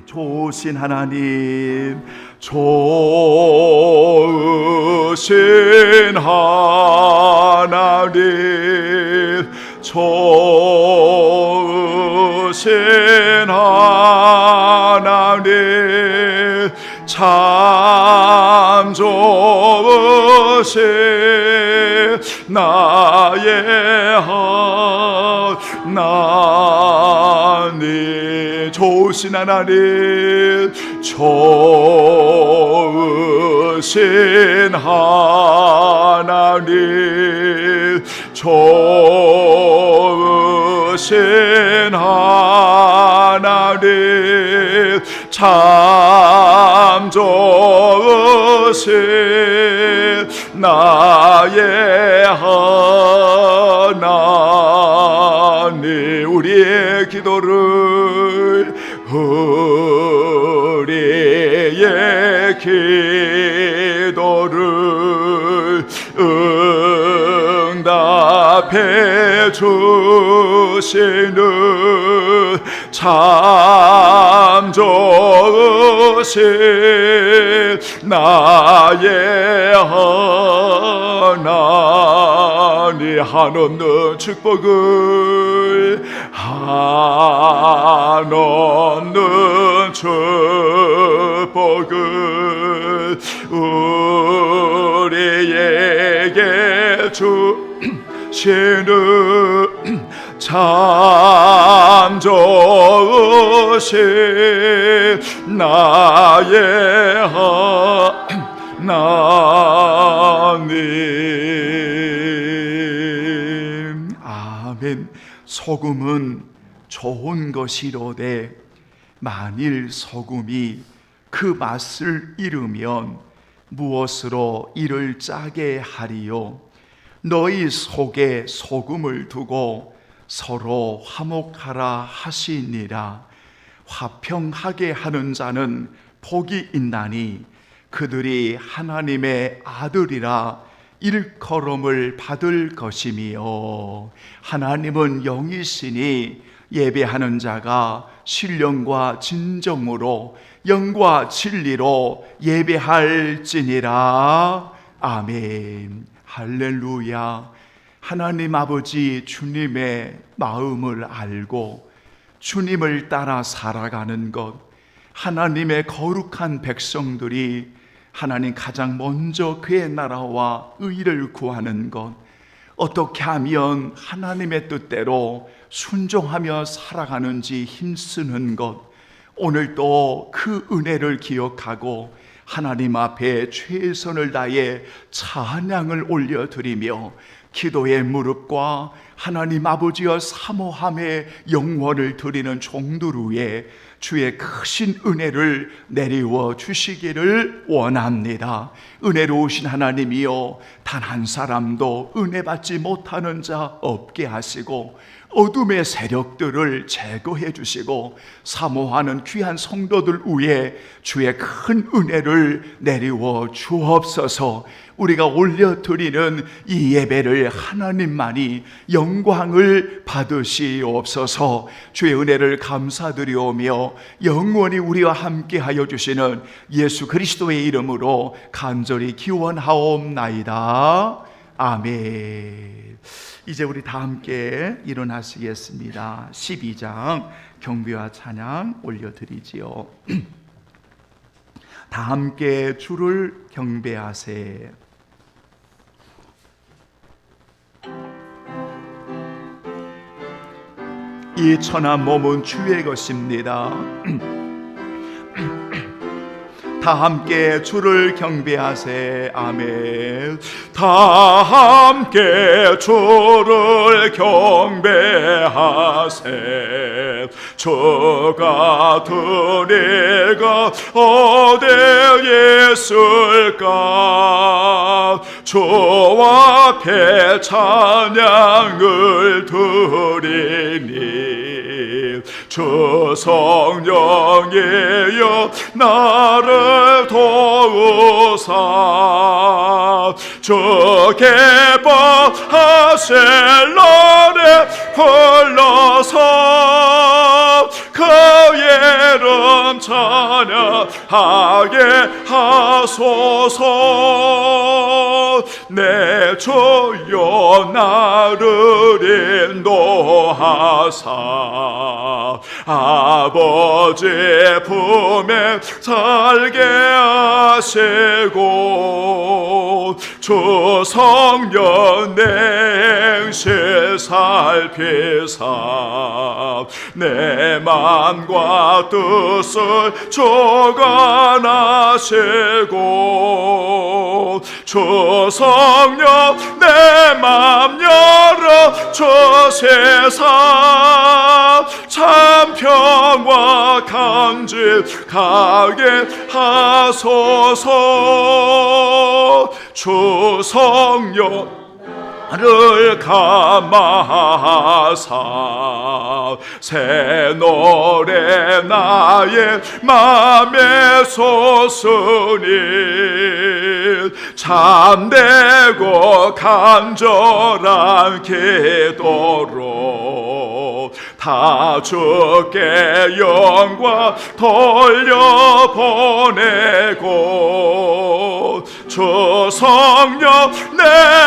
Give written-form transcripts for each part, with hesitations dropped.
좋으신 하나님, 좋으신 하나님, 좋으신 하나님, 참 좋으신 나의 하나님, 좋으신 하나님, 좋으신 하나님, 좋으신 하나님, 참 좋으신 나의 하나님, 우리의 기도를 응답해 주시는 참 좋으신 나의 하나님, 한없는 축복을, 한없는 축복을 우리에게 주시는 참 좋으신 나의 하나님. 아멘. 소금은 좋은 것이로되 만일 소금이 그 맛을 잃으면 무엇으로 이를 짜게 하리요? 너희 속에 소금을 두고 서로 화목하라 하시니라. 화평하게 하는 자는 복이 있나니 그들이 하나님의 아들이라 일컬음을 받을 것이며, 하나님은 영이시니 예배하는 자가 신령과 진정으로 영과 진리로 예배할지니라. 아멘. 할렐루야. 하나님 아버지 주님의 마음을 알고 주님을 따라 살아가는 것, 하나님의 거룩한 백성들이 하나님 가장 먼저 그의 나라와 의를 구하는 것, 어떻게 하면 하나님의 뜻대로 순종하며 살아가는지 힘쓰는 것, 오늘도 그 은혜를 기억하고 하나님 앞에 최선을 다해 찬양을 올려드리며 기도의 무릎과 하나님 아버지여 사모함의 영원을 드리는 종들 위에 주의 크신 은혜를 내리워 주시기를 원합니다. 은혜로우신 하나님이여, 단 한 사람도 은혜 받지 못하는 자 없게 하시고 어둠의 세력들을 제거해 주시고 사모하는 귀한 성도들 위에 주의 큰 은혜를 내리워 주옵소서. 우리가 올려드리는 이 예배를 하나님만이 영광을 받으시옵소서. 주의 은혜를 감사드리오며 영원히 우리와 함께하여 주시는 예수 그리스도의 이름으로 간절히 기원하옵나이다. 아멘. 이제 우리 다 함께 일어나시겠습니다. 12장 경배와 찬양 올려드리지요. 다 함께 주를 경배하세. 이 천한 몸은 주의 것입니다. 다 함께 주를 경배하세. 아멘. 다 함께 주를 경배하세. 저 같은 이가 어디에 있을까? 주 앞에 찬양을 드리니 주 성령이여 나를 도우사 주 기뻐하실 날에 불러서 그 이름 찬양하게 하소서. 내 주여 나를 인도하사 아버지 품에 살게 하시고 주 성령 내 행실 살피사 내 맘과 뜻을 주관하시고 주 성령 내 맘 열어 주시사 참 평화 간직하게 하소서. 주 성령 를 감하사 새 노래 나의 맘에 솟으니 참되고 간절한 기도로 다 주께 영광 돌려보내고 주 성령 내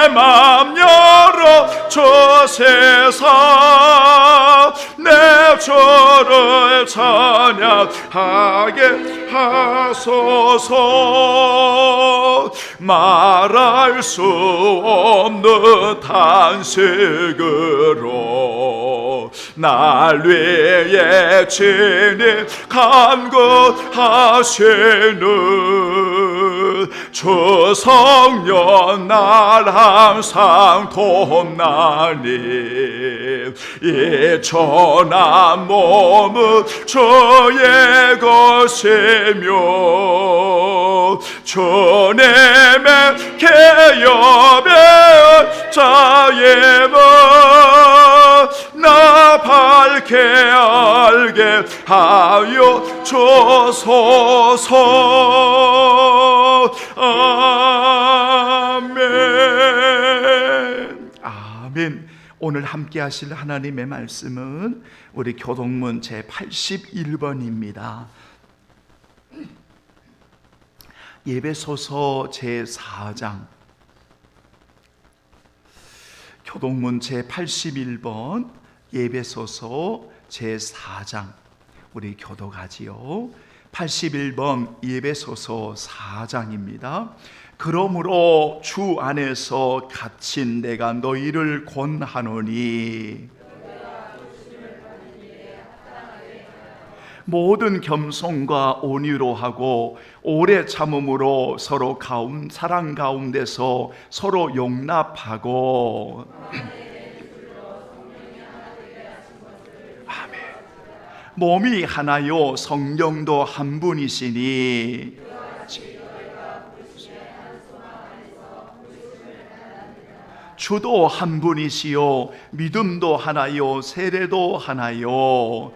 맘 열어 주시사 내 주를 찬양하게 하소서. 말할 수 없는 탄식으로 날 위해 친히 간구하시는 주 성령 날 항상 돕나니 이 천한 몸은 주의 것이며 주님의 계엽의 자임은 나 밝게 알게 하여 주소서. 아멘. 아멘. 오늘 함께 하실 하나님의 말씀은 우리 교동문 제81번입니다. 예배소서 제4장 교동문 제81번 예배소서 제4장 우리 교독하지요. 81번 예배소서 4장입니다. 그러므로 주 안에서 갇힌 내가 너희를 권하노니 모든 겸손과 온유로 하고 오래 참음으로 서로 사랑 가운데서 서로 용납하고 아멘. 몸이 하나요 성령도 한 분이시니 주도 한 분이시요 믿음도 하나요 세례도 하나요.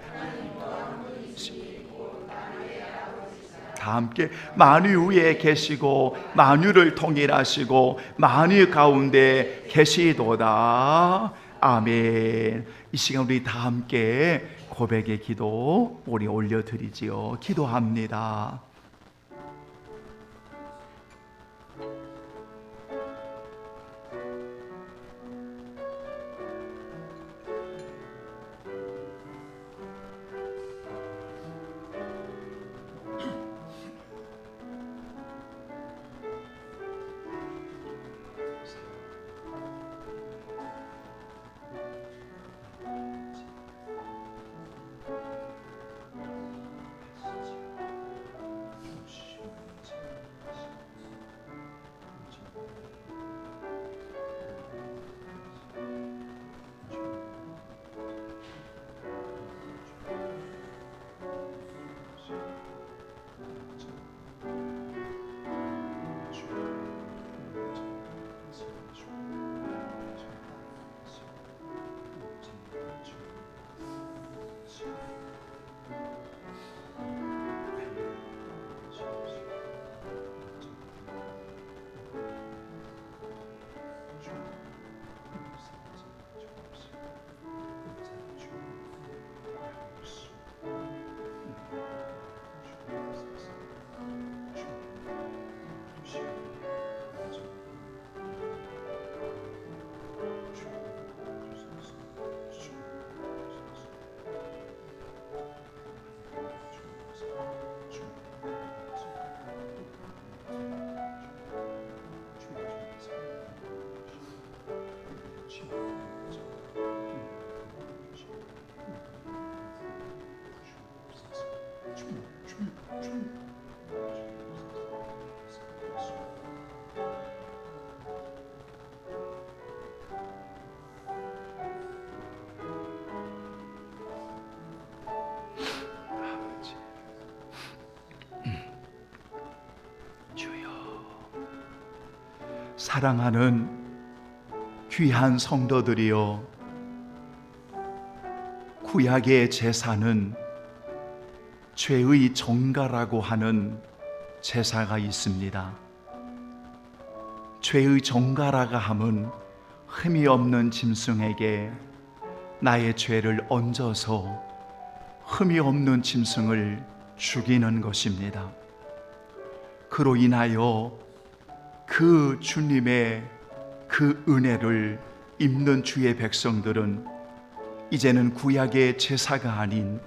다 함께 만유 위에 계시고 만유를 통일하시고 만유 가운데 계시도다. 아멘. 이 시간 우리 다 함께 고백의 기도 우리 올려드리지요. 기도합니다. 사랑하는 귀한 성도들이여, 구약의 제사는 죄의 정가라고 하는 제사가 있습니다. 죄의 정가라가 함은 흠이 없는 짐승에게 나의 죄를 얹어서 흠이 없는 짐승을 죽이는 것입니다. 그로 인하여 그 주님의 그 은혜를 입는 주의 백성들은 이제는 구약의 제사가 아닌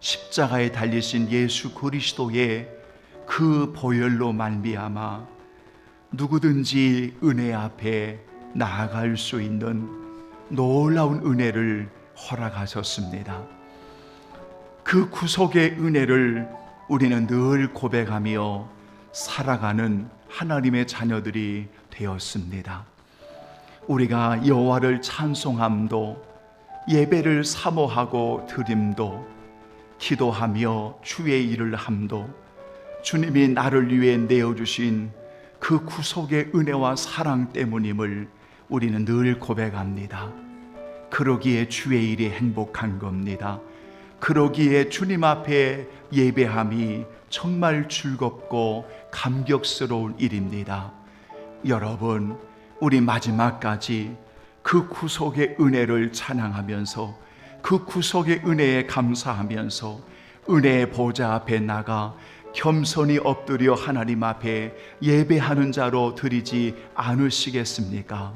십자가에 달리신 예수 그리스도의 그 보혈로 말미암아 누구든지 은혜 앞에 나아갈 수 있는 놀라운 은혜를 허락하셨습니다. 그 구속의 은혜를 우리는 늘 고백하며 살아가는 하나님의 자녀들이 되었습니다. 우리가 여호와를 찬송함도, 예배를 사모하고 드림도, 기도하며 주의 일을 함도 주님이 나를 위해 내어주신 그 구속의 은혜와 사랑 때문임을 우리는 늘 고백합니다. 그러기에 주의 일이 행복한 겁니다. 그러기에 주님 앞에 예배함이 정말 즐겁고 감격스러운 일입니다. 여러분, 우리 마지막까지 그 구속의 은혜를 찬양하면서, 그 구속의 은혜에 감사하면서 은혜의 보좌 앞에 나가 겸손히 엎드려 하나님 앞에 예배하는 자로 드리지 않으시겠습니까?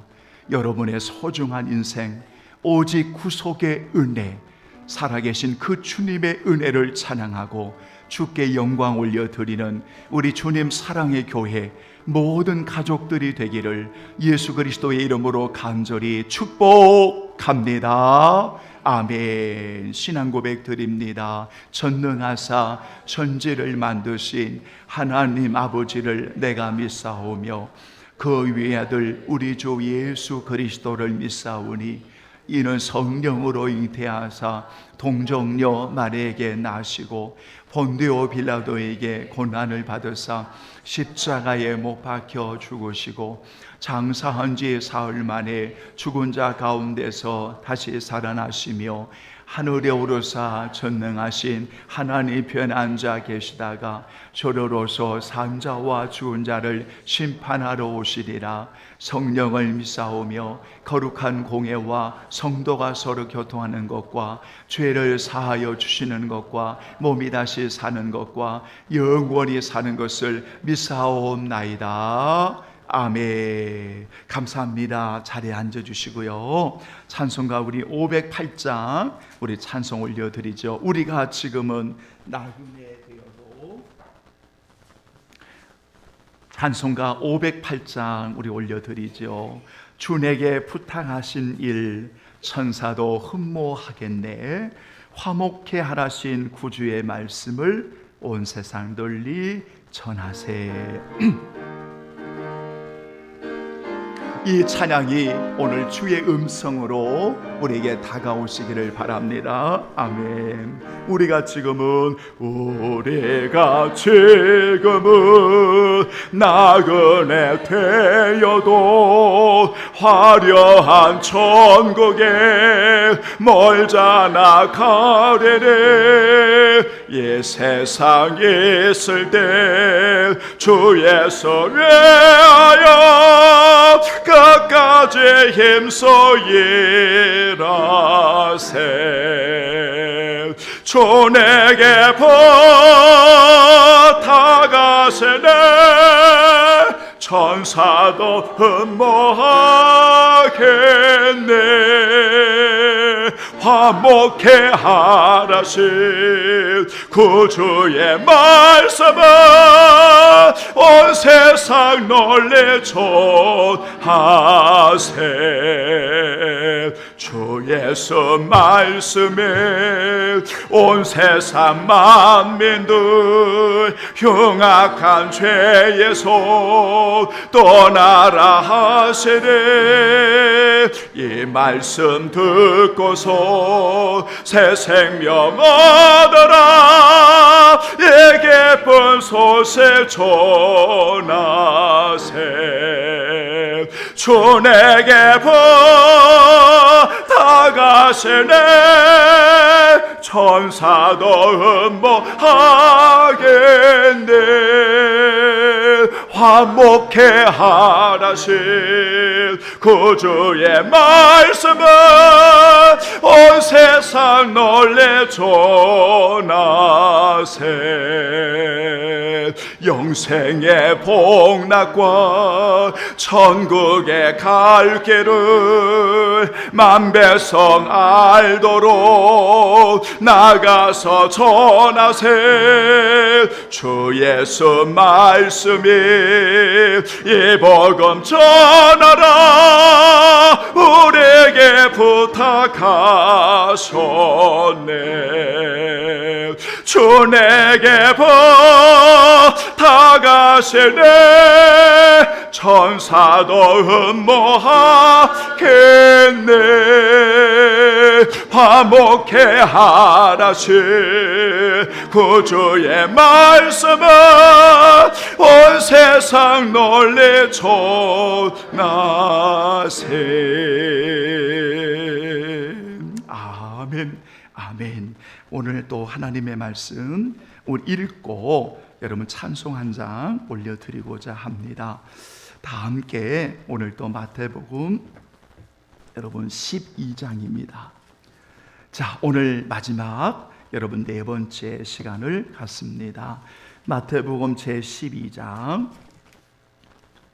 여러분의 소중한 인생, 오직 구속의 은혜, 살아계신 그 주님의 은혜를 찬양하고 주께 영광 올려드리는 우리 주님 사랑의 교회 모든 가족들이 되기를 예수 그리스도의 이름으로 간절히 축복합니다. 아멘. 신앙 고백 드립니다. 전능하사 천지를 만드신 하나님 아버지를 내가 믿사오며 그 위의 아들 우리 주 예수 그리스도를 믿사오니 이는 성령으로 잉태하사 동정녀 마리아에게 나시고 본디오 빌라도에게 고난을 받으사 십자가에 못 박혀 죽으시고 장사한 지 사흘 만에 죽은 자 가운데서 다시 살아나시며 하늘에 오르사 전능하신 하나님 편에 앉아 계시다가 저러로서 산 자와 죽은 자를 심판하러 오시리라. 성령을 믿사오며 거룩한 공예와 성도가 서로 교통하는 것과 죄를 사하여 주시는 것과 몸이 다시 사는 것과 영원히 사는 것을 믿사옵나이다. 아멘. 감사합니다. 자리에 앉아주시고요. 찬송가 우리 508장 우리 찬송 올려드리죠. 우리가 지금은 나그네 되어도. 찬송가 508장 우리 올려드리죠. 주 내게 부탁하신 일 천사도 흠모하겠네. 화목해 하라신 구주의 말씀을 온 세상 널리 전하세. 이 찬양이 오늘 주의 음성으로 우리에게 다가오시기를 바랍니다. 아멘. 우리가 지금은 나그네 되어도 화려한 천국에 멀잖아 가려네. 이 세상 있을 때 주 예수 위하여 끝까지 힘써 일하세. 주 내게 부탁하시네. 천사도 흠모하겠네. 화목해 하라신 구주의 말씀은 온 세상 널리 전하세. 주 예수 말씀에 온 세상 만민들 흉악한 죄의 손 떠나라 하시네. 이 말씀 듣고서 주소서. 새 생명 얻어라 이 기쁜 소식 전하세. 주 내게 부탁하시네 천사도 음모하겠네. 화목해 하라신 구주의 말씀은 온 세상 널리 전하세. 영생의 복락과 천국에 갈 길을 만배성 알도록 나가서 전하세. 주 예수 말씀이 이 복음 전하라 우리에게 부탁하셨네. 주 내게 부탁하시네 천사도 음모하겠네. 화목해 하라신 구주의 말씀은 온 세상 널리 전하세. 아멘, 아멘. 오늘 또 하나님의 말씀 우리 읽고 여러분 찬송 한 장 올려드리고자 합니다. 다 함께 오늘 또 마태복음 여러분 12장입니다. 자, 오늘 마지막 여러분 네 번째 시간을 갖습니다. 마태복음 제12장.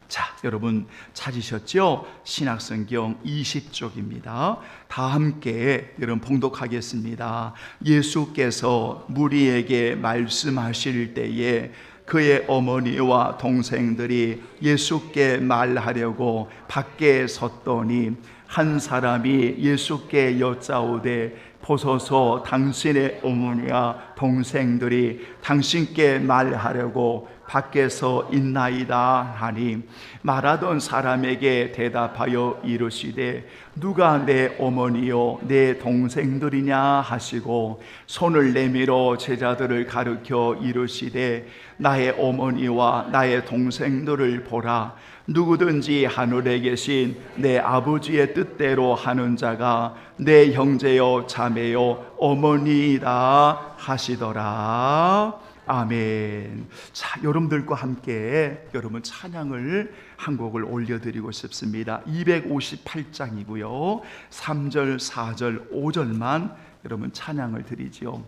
자, 여러분 찾으셨죠? 신약성경 20쪽입니다. 다 함께 여러분 봉독하겠습니다. 예수께서 무리에게 말씀하실 때에 그의 어머니와 동생들이 예수께 말하려고 밖에 섰더니 한 사람이 예수께 여짜오되 보소서 당신의 어머니와 동생들이 당신께 말하려고 밖에서 있나이다 하니 말하던 사람에게 대답하여 이르시되 누가 내 어머니요 내 동생들이냐 하시고 손을 내밀어 제자들을 가르쳐 이르시되 나의 어머니와 나의 동생들을 보라. 누구든지 하늘에 계신 내 아버지의 뜻대로 하는 자가 내 형제요 자매요 어머니이다 하시더라. 아멘. 자, 여러분들과 함께 여러분 찬양을 한 곡을 올려드리고 싶습니다. 258장이고요 3절, 4절, 5절만 여러분 찬양을 드리죠.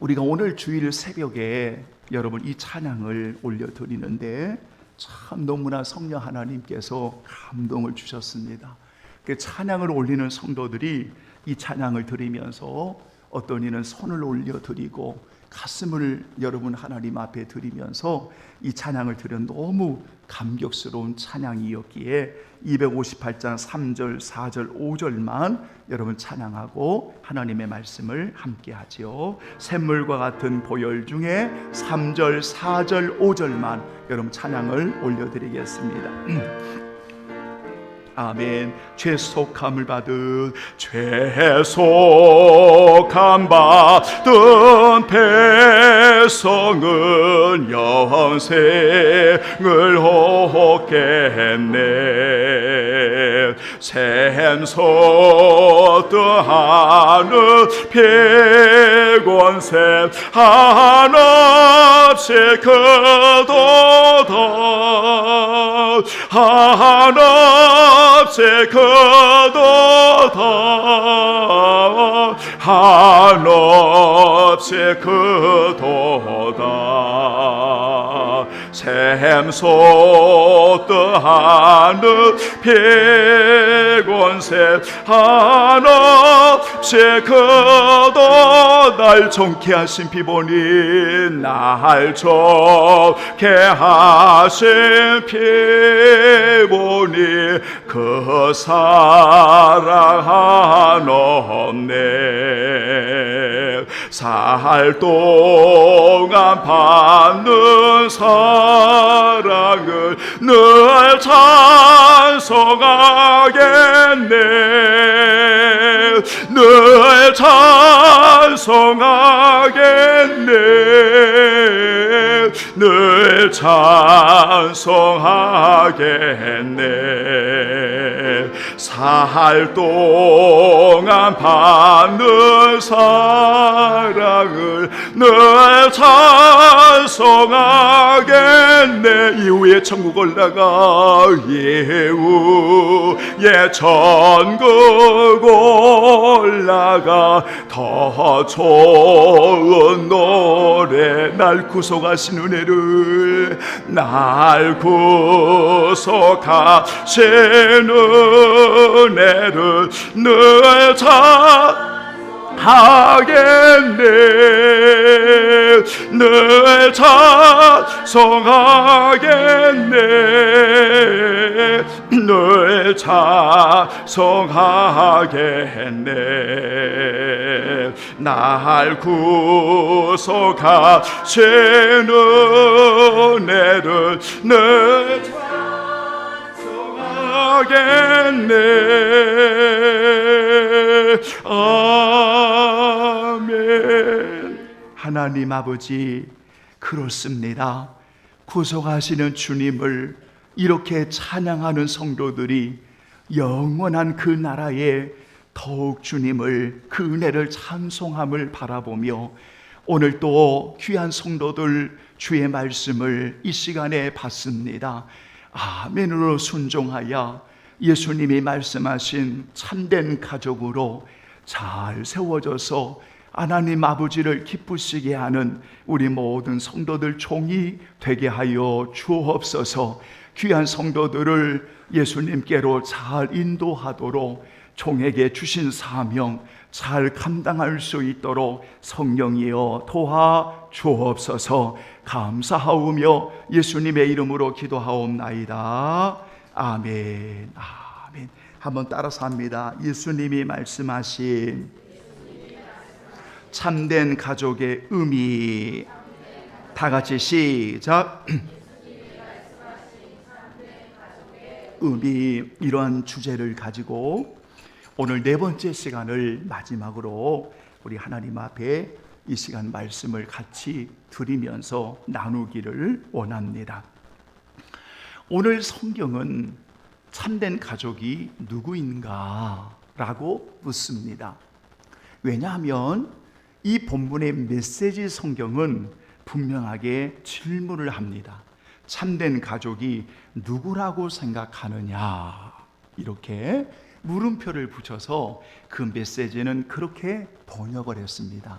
우리가 오늘 주일 새벽에 여러분 이 찬양을 올려드리는데 참 너무나 성령 하나님께서 감동을 주셨습니다. 그 찬양을 올리는 성도들이 이 찬양을 드리면서 어떤 이는 손을 올려드리고 가슴을 여러분 하나님 앞에 드리면서 이 찬양을 드린 너무 감격스러운 찬양이었기에 258장 3절, 4절, 5절만 여러분 찬양하고 하나님의 말씀을 함께 하죠. 샘물과 같은 보혈 중에 3절, 4절, 5절만 여러분 찬양을 올려드리겠습니다. 아멘. 죄속함을 받은 죄속함 받은 백성은 영생을 얻겠네. 샘솟듯하는 백원샘 한없이 크도다. 한없이 크도다. 한없이 크도다. 샘솟듯하는 백원샘 한없이 크도다. 날 정케 하신 피보니 날 정케 하신 피보니 그 사랑 한없네. 살 동안 받는 사랑을 늘 찬송하네. 찬송하겠네. 늘 찬송하겠네. 늘 찬송하겠네. 살 동안 받는 사랑을 늘 찬송하겠네. 이후에 천국 올라가 이후에 천국 올라가 더 좋은 노래. 날 구속하신 은혜를, 날 구속하신 은혜를 늘 하겠네. 늘 찬송하겠네. 늘 찬송하겠네. 날 구속하신 은혜를 늘 찬송하겠네. 아멘. 하나님 아버지, 그렇습니다. 구속하시는 주님을 이렇게 찬양하는 성도들이 영원한 그 나라에 더욱 주님을, 그 은혜를 찬송함을 바라보며 오늘 또 귀한 성도들 주의 말씀을 이 시간에 받습니다. 아멘으로 순종하여 예수님이 말씀하신 참된 가족으로 잘 세워져서 하나님 아버지를 기쁘시게 하는 우리 모든 성도들 종이 되게 하여 주옵소서. 귀한 성도들을 예수님께로 잘 인도하도록 종에게 주신 사명 잘 감당할 수 있도록 성령이여 도와 주옵소서. 감사하오며 예수님의 이름으로 기도하옵나이다. 아멘. 아멘. 한번 따라서 합니다. 예수님이 말씀하신 참된 가족의 의미. 다 같이 시작. 의미, 이러한 주제를 가지고 오늘 네 번째 시간을 마지막으로 우리 하나님 앞에 이 시간 말씀을 같이 드리면서 나누기를 원합니다. 오늘 성경은 참된 가족이 누구인가? 라고 묻습니다. 왜냐하면 이 본문의 메시지 성경은 분명하게 질문을 합니다. 참된 가족이 누구라고 생각하느냐? 이렇게 물음표를 붙여서 그 메시지는 그렇게 번역을 했습니다.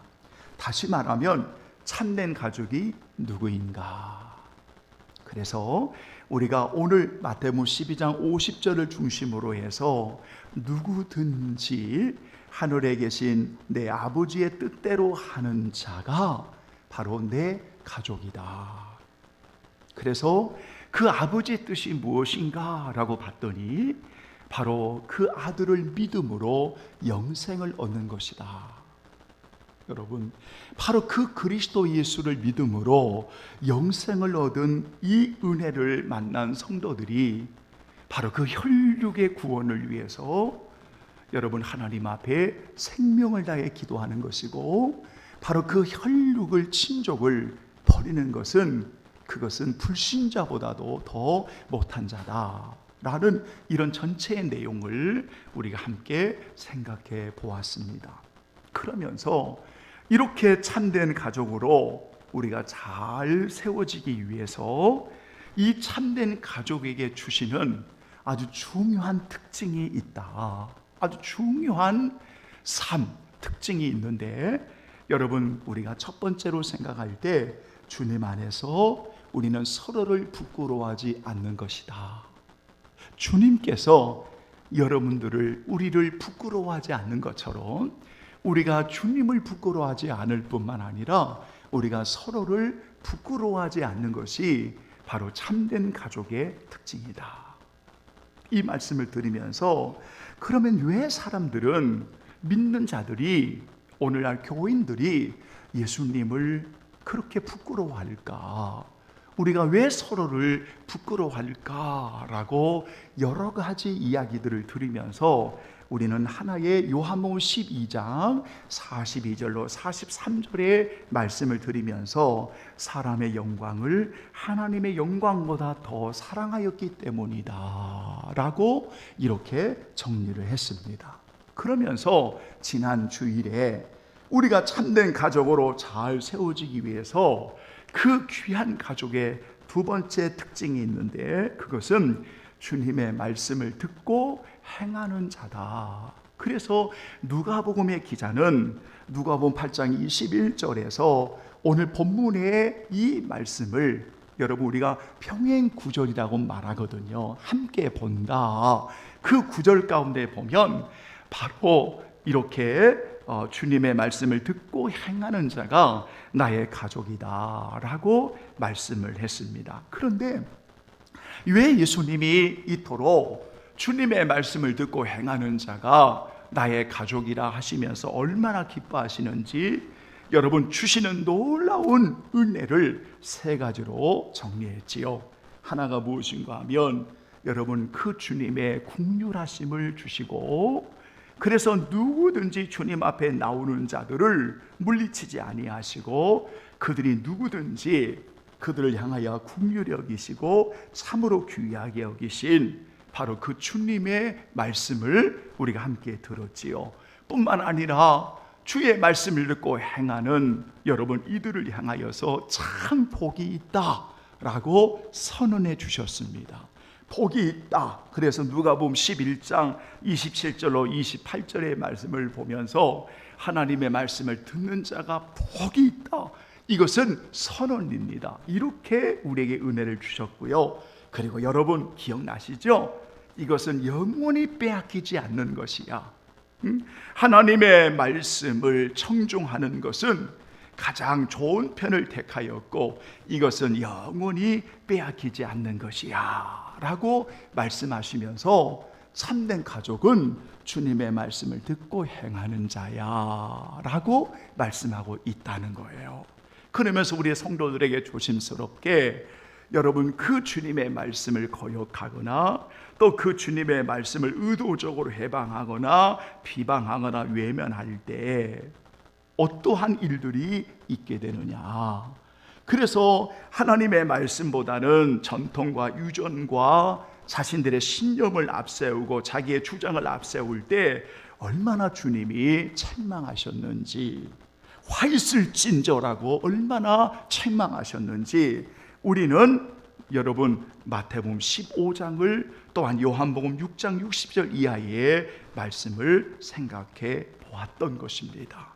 다시 말하면 참된 가족이 누구인가? 그래서 우리가 오늘 마태복음 12장 50절을 중심으로 해서 누구든지 하늘에 계신 내 아버지의 뜻대로 하는 자가 바로 내 가족이다. 그래서 그 아버지의 뜻이 무엇인가? 라고 봤더니 바로 그 아들을 믿음으로 영생을 얻는 것이다. 여러분, 바로 그 그리스도 예수를 믿음으로 영생을 얻은 이 은혜를 만난 성도들이 바로 그 혈육의 구원을 위해서 여러분 하나님 앞에 생명을 다해 기도하는 것이고, 바로 그 혈육을 친족을 버리는 것은 그것은 불신자보다도 더 못한 자다라는 이런 전체의 내용을 우리가 함께 생각해 보았습니다. 그러면서 이렇게 참된 가족으로 우리가 잘 세워지기 위해서 이 참된 가족에게 주시는 아주 중요한 특징이 있다. 아주 중요한 삶 특징이 있는데, 여러분 우리가 첫 번째로 생각할 때 주님 안에서 우리는 서로를 부끄러워하지 않는 것이다. 주님께서 여러분들을, 우리를 부끄러워하지 않는 것처럼 우리가 주님을 부끄러워하지 않을 뿐만 아니라 우리가 서로를 부끄러워하지 않는 것이 바로 참된 가족의 특징이다. 이 말씀을 드리면서 그러면 왜 사람들은, 믿는 자들이, 오늘날 교인들이 예수님을 그렇게 부끄러워할까? 우리가 왜 서로를 부끄러워할까라고 여러 가지 이야기들을 들으면서 우리는 하나의 요한복음 12장 42절로 43절의 말씀을 들으면서 사람의 영광을 하나님의 영광보다 더 사랑하였기 때문이다 라고 이렇게 정리를 했습니다. 그러면서 지난 주일에 우리가 참된 가족으로 잘 세워지기 위해서 그 귀한 가족의 두 번째 특징이 있는데, 그것은 주님의 말씀을 듣고 행하는 자다. 그래서 누가복음의 기자는 누가복음 8장 21절에서 오늘 본문의 이 말씀을 여러분 우리가 평행 구절이라고 말하거든요. 함께 본다. 그 구절 가운데 보면 바로 이렇게 주님의 말씀을 듣고 행하는 자가 나의 가족이다 라고 말씀을 했습니다. 그런데 왜 예수님이 이토록 주님의 말씀을 듣고 행하는 자가 나의 가족이라 하시면서 얼마나 기뻐하시는지 여러분 주시는 놀라운 은혜를 세 가지로 정리했지요. 하나가 무엇인가 하면 여러분 그 주님의 긍휼하심을 주시고, 그래서 누구든지 주님 앞에 나오는 자들을 물리치지 아니하시고 그들이 누구든지 그들을 향하여 긍휼히 여기시고 참으로 귀하게 여기신 바로 그 주님의 말씀을 우리가 함께 들었지요. 뿐만 아니라 주의 말씀을 듣고 행하는 여러분 이들을 향하여서 참 복이 있다라고 선언해 주셨습니다. 복이 있다. 그래서 누가복음 11장 27절로 28절의 말씀을 보면서 하나님의 말씀을 듣는 자가 복이 있다. 이것은 선언입니다. 이렇게 우리에게 은혜를 주셨고요. 그리고 여러분 기억나시죠? 이것은 영원히 빼앗기지 않는 것이야. 하나님의 말씀을 청종하는 것은 가장 좋은 편을 택하였고 이것은 영원히 빼앗기지 않는 것이야 라고 말씀하시면서 참된 가족은 주님의 말씀을 듣고 행하는 자야 라고 말씀하고 있다는 거예요. 그러면서 우리 성도들에게 조심스럽게 여러분 그 주님의 말씀을 거역하거나 또 그 주님의 말씀을 의도적으로 해방하거나 비방하거나 외면할 때 어떠한 일들이 있게 되느냐. 그래서 하나님의 말씀보다는 전통과 유전과 자신들의 신념을 앞세우고 자기의 주장을 앞세울 때 얼마나 주님이 책망하셨는지, 화 있을진저라고 얼마나 책망하셨는지 우리는 여러분 마태복음 15장을 또한 요한복음 6장 60절 이하의 말씀을 생각해 보았던 것입니다.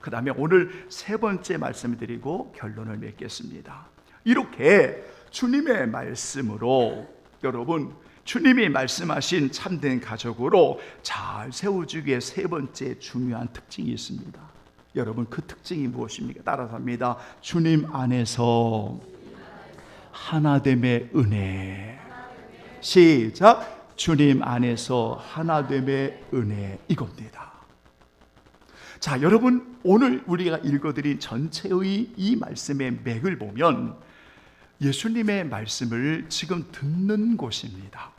그 다음에 오늘 세 번째 말씀을 드리고 결론을 맺겠습니다. 이렇게 주님의 말씀으로 여러분 주님이 말씀하신 참된 가족으로 잘 세워주기 위해 세 번째 중요한 특징이 있습니다. 여러분 그 특징이 무엇입니까? 따라서 합니다. 주님 안에서 하나됨의 은혜. 시작. 주님 안에서 하나됨의 은혜, 이겁니다. 자, 여러분 오늘 우리가 읽어드린 전체의 이 말씀의 맥을 보면 예수님의 말씀을 지금 듣는 곳입니다.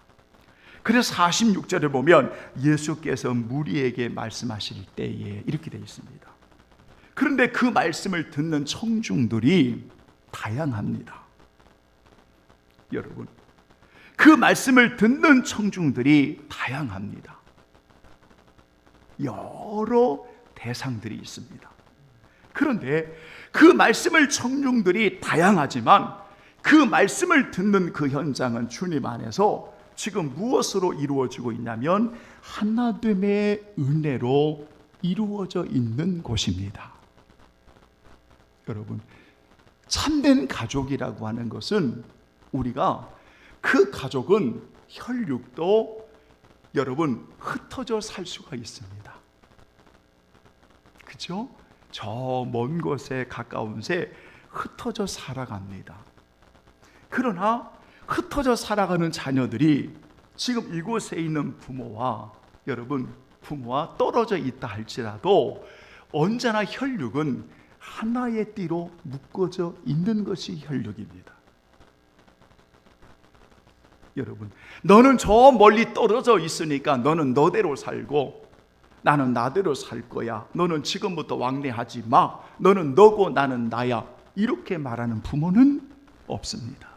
그래서 46절을 보면 예수께서 무리에게 말씀하실 때에 이렇게 되어 있습니다. 그런데 그 말씀을 듣는 청중들이 다양합니다. 여러분 그 말씀을 듣는 청중들이 다양합니다. 여러 대상들이 있습니다. 그런데 그 말씀을 청중들이 다양하지만 그 말씀을 듣는 그 현장은 주님 안에서 지금 무엇으로 이루어지고 있냐면 하나됨의 은혜로 이루어져 있는 곳입니다. 여러분 참된 가족이라고 하는 것은 우리가 그 가족은 혈육도 여러분 흩어져 살 수가 있습니다. 그렇죠? 저 먼 곳에 가까운 새 흩어져 살아갑니다. 그러나 흩어져 살아가는 자녀들이 지금 이곳에 있는 부모와 여러분 부모와 떨어져 있다 할지라도 언제나 혈육은 하나의 띠로 묶어져 있는 것이 혈육입니다. 여러분, 너는 저 멀리 떨어져 있으니까 너는 너대로 살고 나는 나대로 살 거야. 너는 지금부터 왕래하지 마. 너는 너고 나는 나야. 이렇게 말하는 부모는 없습니다.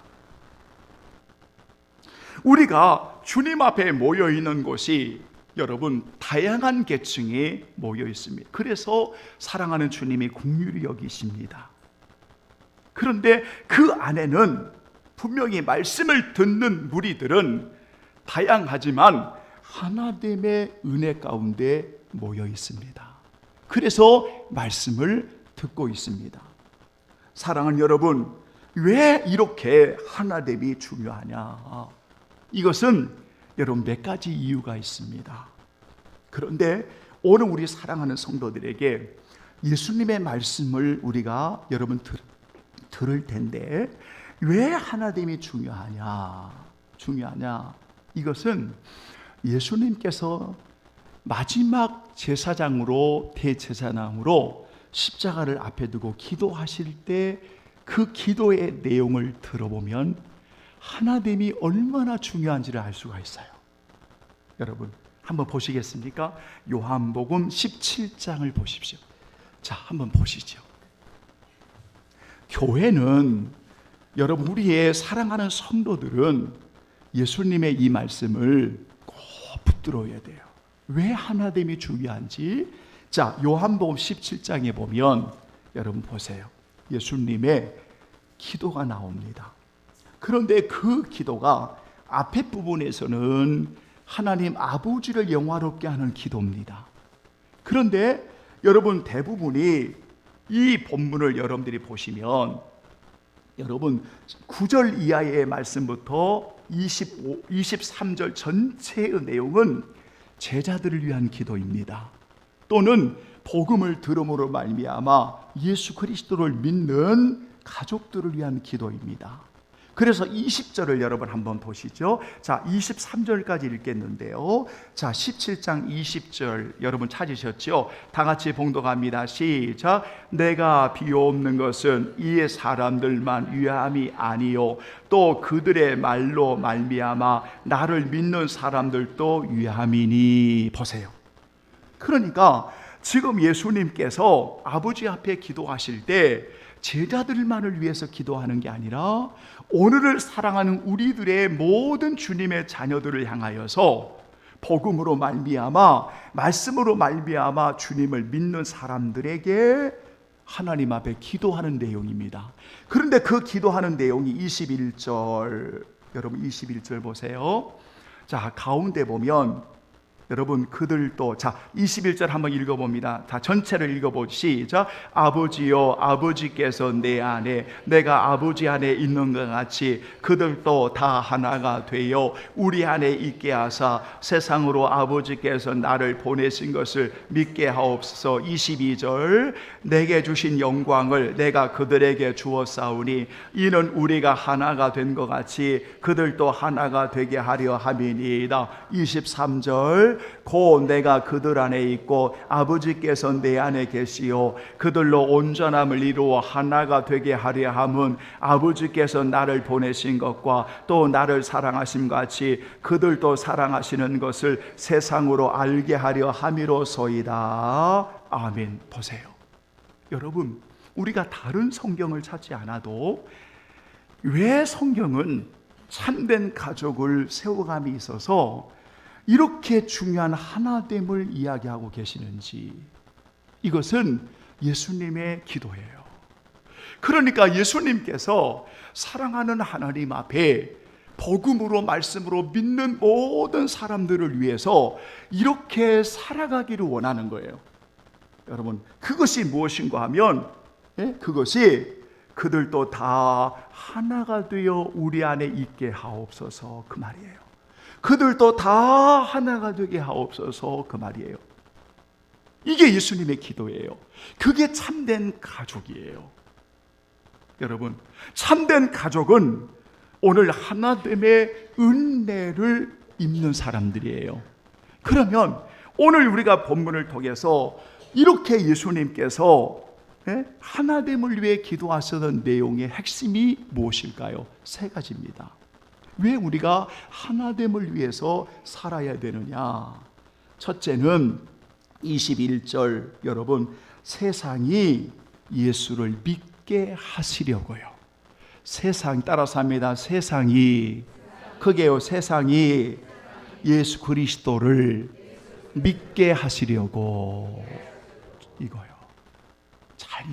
우리가 주님 앞에 모여 있는 곳이 여러분 다양한 계층이 모여 있습니다. 그래서 사랑하는 주님이 긍휼히 여기십니다. 그런데 그 안에는 분명히 말씀을 듣는 무리들은 다양하지만 하나됨의 은혜 가운데 모여 있습니다. 그래서 말씀을 듣고 있습니다. 사랑하는 여러분, 왜 이렇게 하나됨이 중요하냐? 이것은 여러분 몇 가지 이유가 있습니다. 그런데 오늘 우리 사랑하는 성도들에게 예수님의 말씀을 우리가 여러분 들을 텐데 왜 하나됨이 중요하냐? 이것은 예수님께서 마지막 제사장으로 대제사장으로 십자가를 앞에 두고 기도하실 때 그 기도의 내용을 들어보면 하나됨이 얼마나 중요한지를 알 수가 있어요. 여러분 한번 보시겠습니까? 요한복음 17장을 보십시오. 자, 한번 보시죠. 교회는 여러분 우리의 사랑하는 성도들은 예수님의 이 말씀을 꼭 붙들어야 돼요. 왜 하나됨이 중요한지. 자, 요한복음 17장에 보면 여러분 보세요. 예수님의 기도가 나옵니다. 그런데 그 기도가 앞에 부분에서는 하나님 아버지를 영화롭게 하는 기도입니다. 그런데 여러분 대부분이 이 본문을 여러분들이 보시면 여러분 9절 이하의 말씀부터 23절 전체의 내용은 제자들을 위한 기도입니다. 또는 복음을 들음으로 말미암아 예수 그리스도를 믿는 가족들을 위한 기도입니다. 그래서 20절을 여러분 한번 보시죠. 자, 23절까지 읽겠는데요. 자, 17장 20절 여러분 찾으셨죠? 다 같이 봉독합니다. 시작. 내가 비옵는 것은 이 사람들만 위함이 아니요 또 그들의 말로 말미암아 나를 믿는 사람들도 위함이니. 보세요. 그러니까 지금 예수님께서 아버지 앞에 기도하실 때 제자들만을 위해서 기도하는 게 아니라 오늘을 사랑하는 우리들의 모든 주님의 자녀들을 향하여서 복음으로 말미암아 말씀으로 말미암아 주님을 믿는 사람들에게 하나님 앞에 기도하는 내용입니다. 그런데 그 기도하는 내용이 21절 여러분 21절 보세요. 자, 가운데 보면 여러분 그들도 자 21절 한번 읽어봅니다. 다 전체를 읽어보시죠. 아버지여 아버지께서 내 안에 내가 아버지 안에 있는 것 같이 그들도 다 하나가 되어 우리 안에 있게 하사 세상으로 아버지께서 나를 보내신 것을 믿게 하옵소서. 22절 내게 주신 영광을 내가 그들에게 주었사오니 이는 우리가 하나가 된 것 같이 그들도 하나가 되게 하려 함이니이다. 23절 곧 내가 그들 안에 있고 아버지께서 내 안에 계시오 그들로 온전함을 이루어 하나가 되게 하려 함은 아버지께서 나를 보내신 것과 또 나를 사랑하심 같이 그들도 사랑하시는 것을 세상으로 알게 하려 함이로소이다. 아멘. 보세요. 여러분 우리가 다른 성경을 찾지 않아도 왜 성경은 참된 가족을 세워감이 있어서 이렇게 중요한 하나됨을 이야기하고 계시는지, 이것은 예수님의 기도예요. 그러니까 예수님께서 사랑하는 하나님 앞에 복음으로 말씀으로 믿는 모든 사람들을 위해서 이렇게 살아가기를 원하는 거예요. 여러분 그것이 무엇인가 하면 그것이 그들도 다 하나가 되어 우리 안에 있게 하옵소서 그 말이에요. 그들도 다 하나가 되게 하옵소서 그 말이에요. 이게 예수님의 기도예요. 그게 참된 가족이에요. 여러분 참된 가족은 오늘 하나됨의 은혜를 입는 사람들이에요. 그러면 오늘 우리가 본문을 통해서 이렇게 예수님께서 하나됨을 위해 기도하시던 내용의 핵심이 무엇일까요? 세 가지입니다. 왜 우리가 하나됨을 위해서 살아야 되느냐? 첫째는 21절, 여러분, 세상이 예수를 믿게 하시려고요. 세상, 따라서 합니다. 세상이, 크게요, 세상이 예수 그리스도를 믿게 하시려고. 이거요.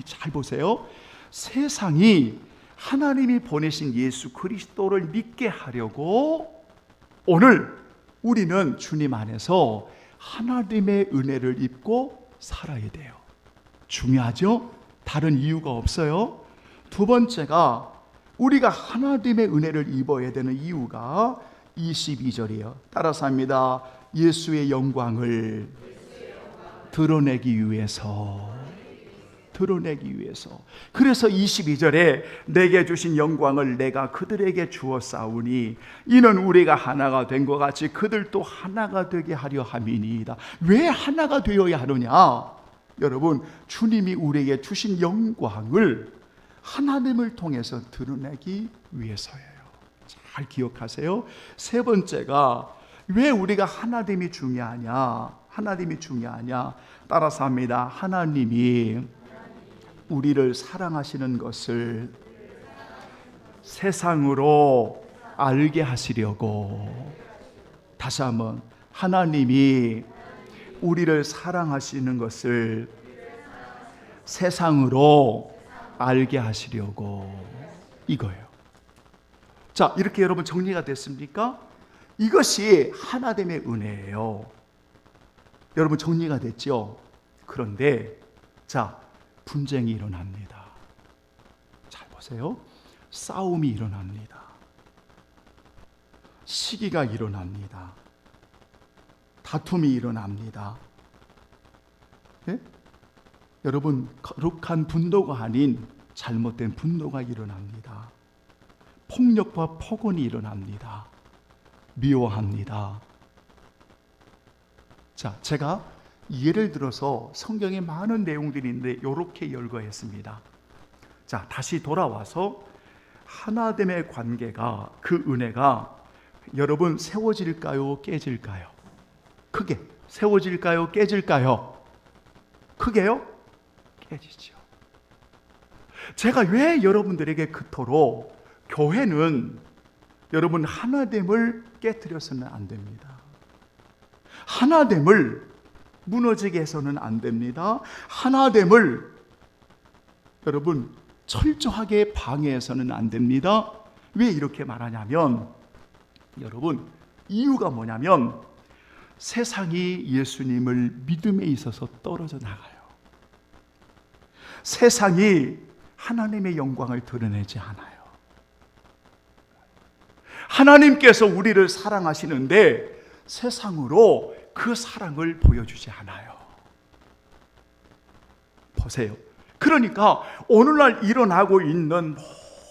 잘 보세요. 세상이 하나님이 보내신 예수 그리스도를 믿게 하려고 오늘 우리는 주님 안에서 하나님의 은혜를 입고 살아야 돼요. 중요하죠? 다른 이유가 없어요. 두 번째가 우리가 하나님의 은혜를 입어야 되는 이유가 22절이에요. 따라서 합니다. 예수의 영광을 드러내기 위해서. 그래서 22절에 내게 주신 영광을 내가 그들에게 주었사오니 이는 우리가 하나가 된 것 같이 그들도 하나가 되게 하려 함이니이다. 왜 하나가 되어야 하느냐? 여러분, 주님이 우리에게 주신 영광을 하나님을 통해서 드러내기 위해서예요. 잘 기억하세요. 세 번째가 왜 우리가 하나님이 중요하냐? 따라서 합니다. 하나님이 우리를 사랑하시는 것을 세상으로 알게 하시려고. 다시 한번, 하나님이 우리를 사랑하시는 것을 세상으로 알게 하시려고. 이거예요. 자, 이렇게 여러분 정리가 됐습니까? 이것이 하나님의 은혜예요. 여러분 정리가 됐죠? 그런데 자, 분쟁이 일어납니다. 잘 보세요. 싸움이 일어납니다. 시기가 일어납니다. 다툼이 일어납니다. 네? 여러분, 거룩한 분노가 아닌 잘못된 분노가 일어납니다. 폭력과 폭언이 일어납니다. 미워합니다. 자, 제가 예를 들어서 성경에 많은 내용들이 있는데 이렇게 열거했습니다. 자, 다시 돌아와서 하나됨의 관계가, 그 은혜가 여러분 세워질까요? 깨질까요? 크게 세워질까요? 깨질까요? 크게요? 깨지죠. 제가 왜 여러분들에게 그토록 교회는 여러분 하나됨을 깨뜨려서는 안 됩니다. 하나됨을 무너지게 해서는 안 됩니다. 하나됨을 여러분 철저하게 방해해서는 안 됩니다. 왜 이렇게 말하냐면 여러분 이유가 뭐냐면 세상이 예수님을 믿음에 있어서 떨어져 나가요. 세상이 하나님의 영광을 드러내지 않아요. 하나님께서 우리를 사랑하시는데 세상으로 그 사랑을 보여주지 않아요. 보세요. 그러니까 오늘날 일어나고 있는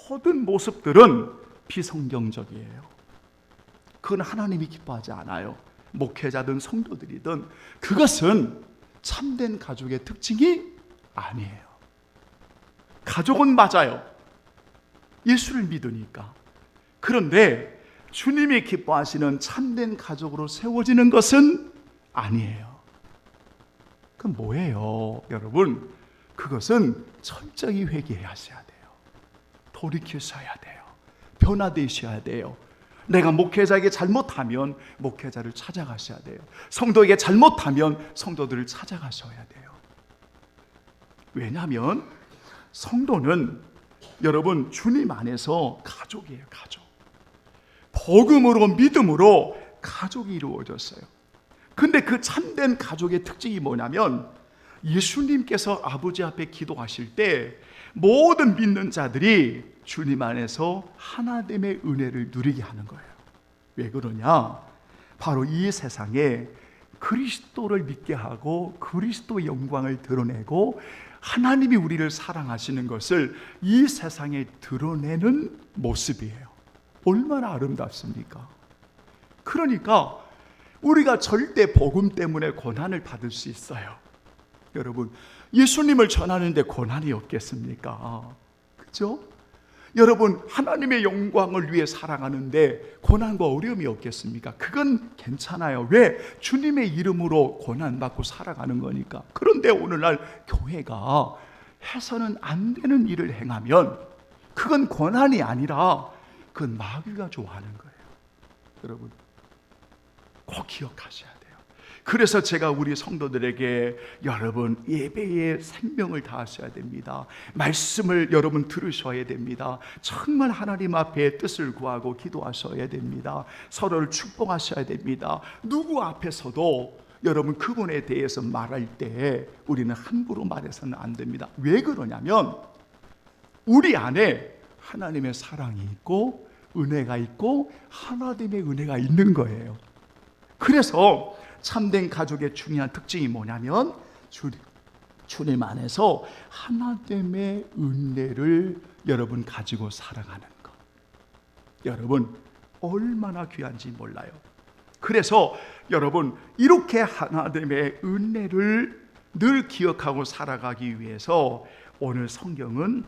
모든 모습들은 비성경적이에요. 그건 하나님이 기뻐하지 않아요. 목회자든 성도들이든 그것은 참된 가족의 특징이 아니에요. 가족은 맞아요. 예수를 믿으니까. 그런데 주님이 기뻐하시는 참된 가족으로 세워지는 것은 아니에요. 그건 뭐예요? 여러분, 그것은 철저히 회개하셔야 돼요. 돌이키셔야 돼요. 변화되셔야 돼요. 내가 목회자에게 잘못하면 목회자를 찾아가셔야 돼요. 성도에게 잘못하면 성도들을 찾아가셔야 돼요. 왜냐하면 성도는 여러분 주님 안에서 가족이에요. 가족. 복음으로 믿음으로 가족이 이루어졌어요. 근데 그 참된 가족의 특징이 뭐냐면 예수님께서 아버지 앞에 기도하실 때 모든 믿는 자들이 주님 안에서 하나됨의 은혜를 누리게 하는 거예요. 왜 그러냐? 바로 이 세상에 그리스도를 믿게 하고 그리스도의 영광을 드러내고 하나님이 우리를 사랑하시는 것을 이 세상에 드러내는 모습이에요. 얼마나 아름답습니까? 그러니까 우리가 절대 복음 때문에 고난을 받을 수 있어요. 여러분, 예수님을 전하는데 고난이 없겠습니까? 그렇죠? 여러분, 하나님의 영광을 위해 살아가는데 고난과 어려움이 없겠습니까? 그건 괜찮아요. 왜? 주님의 이름으로 고난받고 살아가는 거니까. 그런데 오늘날 교회가 해서는 안 되는 일을 행하면 그건 고난이 아니라 그건 마귀가 좋아하는 거예요. 여러분, 꼭 기억하셔야 돼요. 그래서 제가 우리 성도들에게 여러분 예배에 생명을 다하셔야 됩니다. 말씀을 여러분 들으셔야 됩니다. 정말 하나님 앞에 뜻을 구하고 기도하셔야 됩니다. 서로를 축복하셔야 됩니다. 누구 앞에서도 여러분 그분에 대해서 말할 때 우리는 함부로 말해서는 안 됩니다. 왜 그러냐면 우리 안에 하나님의 사랑이 있고 은혜가 있고 하나님의 은혜가 있는 거예요. 그래서 참된 가족의 중요한 특징이 뭐냐면 주님 안에서 하나님의 은혜를 여러분 가지고 살아가는 것. 여러분 얼마나 귀한지 몰라요. 그래서 여러분 이렇게 하나님의 은혜를 늘 기억하고 살아가기 위해서 오늘 성경은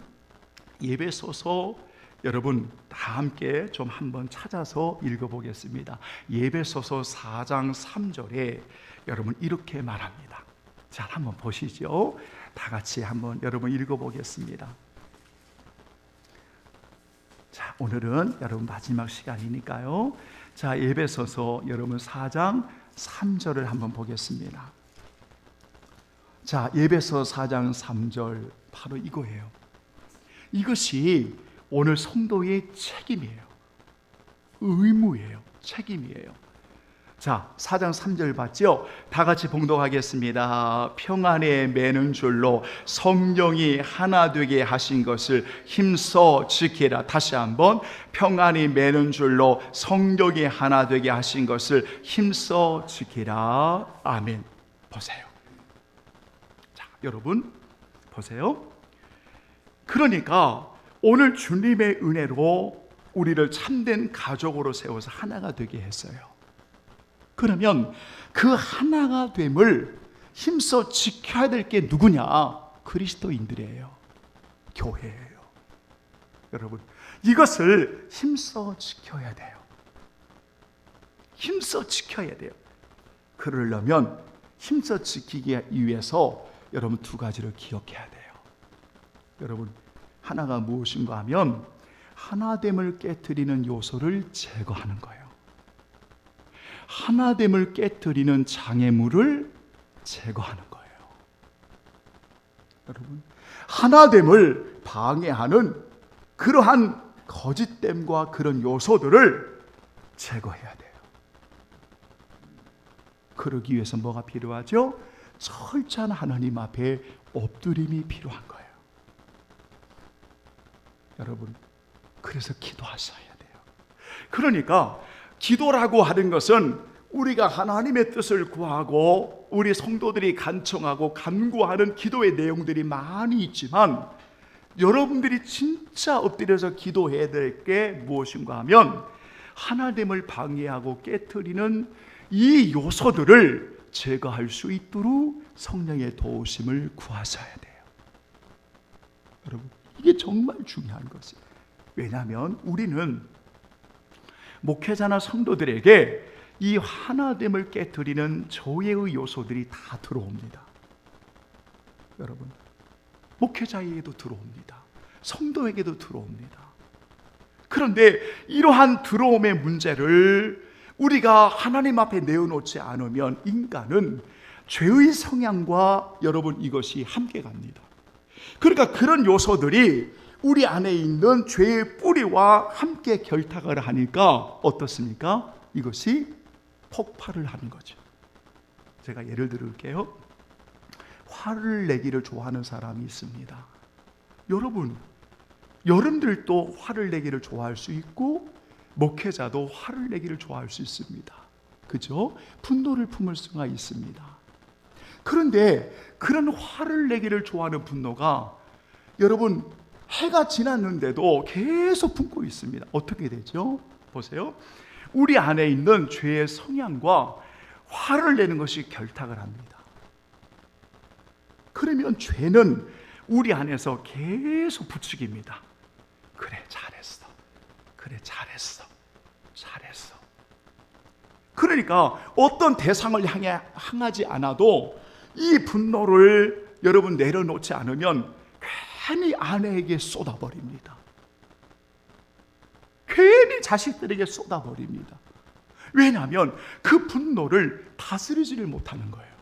예배소서 여러분 다 함께 좀 한번 찾아서 읽어보겠습니다. 예배소서 4장 3절에 여러분 이렇게 말합니다. 자, 한번 보시죠. 다 같이 한번 여러분 읽어보겠습니다. 자, 오늘은 여러분 마지막 시간이니까요. 자, 예배소서 여러분 4장 3절을 한번 보겠습니다. 자, 예배서 4장 3절 바로 이거예요. 이것이 오늘 성도의 책임이에요. 의무예요. 책임이에요. 자, 4장 3절 봤죠? 다 같이 봉독하겠습니다. 평안에 매는 줄로 성령이 하나 되게 하신 것을 힘써 지키라. 다시 한번 평안이 매는 줄로 성령이 하나 되게 하신 것을 힘써 지키라. 아멘. 보세요. 자, 여러분 보세요. 그러니까 오늘 주님의 은혜로 우리를 참된 가족으로 세워서 하나가 되게 했어요. 그러면 그 하나가 됨을 힘써 지켜야 될 게 누구냐? 그리스도인들이에요. 교회예요. 여러분, 이것을 힘써 지켜야 돼요. 힘써 지켜야 돼요. 그러려면 힘써 지키기 위해서 여러분 두 가지를 기억해야 돼요. 여러분, 하나가 무엇인가 하면 하나됨을 깨트리는 요소를 제거하는 거예요. 하나됨을 깨트리는 장애물을 제거하는 거예요. 여러분, 하나됨을 방해하는 그러한 거짓됨과 그런 요소들을 제거해야 돼요. 그러기 위해서 뭐가 필요하죠? 철저한 하나님 앞에 엎드림이 필요한 거예요. 여러분, 그래서 기도하셔야 돼요. 그러니까 기도라고 하는 것은 우리가 하나님의 뜻을 구하고 우리 성도들이 간청하고 간구하는 기도의 내용들이 많이 있지만 여러분들이 진짜 엎드려서 기도해야 될 게 무엇인가 하면 하나됨을 방해하고 깨트리는 이 요소들을 제거할 수 있도록 성령의 도우심을 구하셔야 돼요. 여러분, 이게 정말 중요한 것이에요. 왜냐하면 우리는 목회자나 성도들에게 이 하나됨을 깨트리는 조예의 요소들이 다 들어옵니다. 여러분, 목회자에게도 들어옵니다. 성도에게도 들어옵니다. 그런데 이러한 들어옴의 문제를 우리가 하나님 앞에 내어놓지 않으면 인간은 죄의 성향과 여러분 이것이 함께 갑니다. 그러니까 그런 요소들이 우리 안에 있는 죄의 뿌리와 함께 결탁을 하니까 어떻습니까? 이것이 폭발을 하는 거죠. 제가 예를 들을게요. 화를 내기를 좋아하는 사람이 있습니다. 여러분, 여러분들도 화를 내기를 좋아할 수 있고 목회자도 화를 내기를 좋아할 수 있습니다. 그죠? 분노를 품을 수가 있습니다. 그런데 그런 화를 내기를 좋아하는 분노가 여러분 해가 지났는데도 계속 품고 있습니다. 어떻게 되죠? 보세요. 우리 안에 있는 죄의 성향과 화를 내는 것이 결탁을 합니다. 그러면 죄는 우리 안에서 계속 부추깁니다. 그래 잘했어. 그래 잘했어. 잘했어. 그러니까 어떤 대상을 향하지 않아도 이 분노를 여러분 내려놓지 않으면 괜히 아내에게 쏟아버립니다. 괜히 자식들에게 쏟아버립니다. 왜냐하면 그 분노를 다스리지를 못하는 거예요.